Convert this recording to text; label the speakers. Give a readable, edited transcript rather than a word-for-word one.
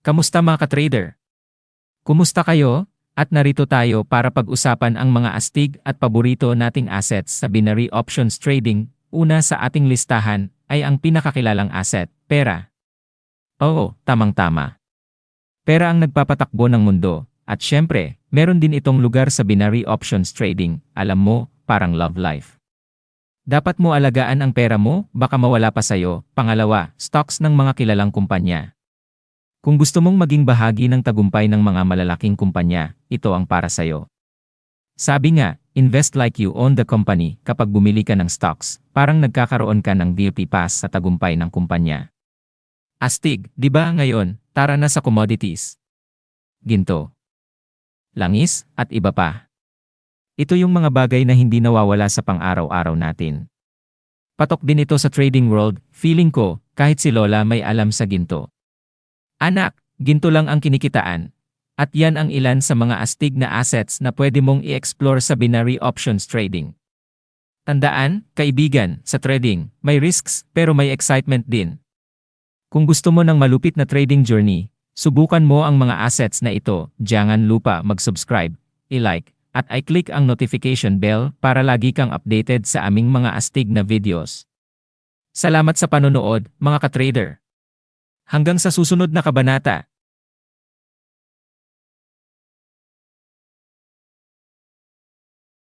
Speaker 1: Kamusta mga ka-trader? Kumusta kayo? At narito tayo para pag-usapan ang mga astig at paborito nating assets sa binary options trading. Una sa ating listahan ay ang pinakakilalang asset, pera. Oo, tamang-tama. Pera ang nagpapatakbo ng mundo. At syempre, meron din itong lugar sa binary options trading. Alam mo, parang love life. Dapat mo alagaan ang pera mo, baka mawala pa sa'yo. Pangalawa, stocks ng mga kilalang kumpanya. Kung gusto mong maging bahagi ng tagumpay ng mga malalaking kumpanya, ito ang para sa'yo. Sabi nga, invest like you own the company. Kapag bumili ka ng stocks, parang nagkakaroon ka ng VIP pass sa tagumpay ng kumpanya. Astig, di ba ngayon, tara na sa commodities. Ginto, langis, at iba pa. Ito yung mga bagay na hindi nawawala sa pang-araw-araw natin. Patok din ito sa trading world, feeling ko, kahit si Lola may alam sa ginto. Anak, ginto lang ang kinikitaan. At yan ang ilan sa mga astig na assets na pwede mong i-explore sa binary options trading. Tandaan, kaibigan, sa trading, may risks pero may excitement din. Kung gusto mo ng malupit na trading journey, subukan mo ang mga assets na ito. Jangan lupa mag-subscribe, i-like, at i-click ang notification bell para lagi kang updated sa aming mga astig na videos. Salamat sa panonood, mga ka-trader. Hanggang sa susunod na kabanata.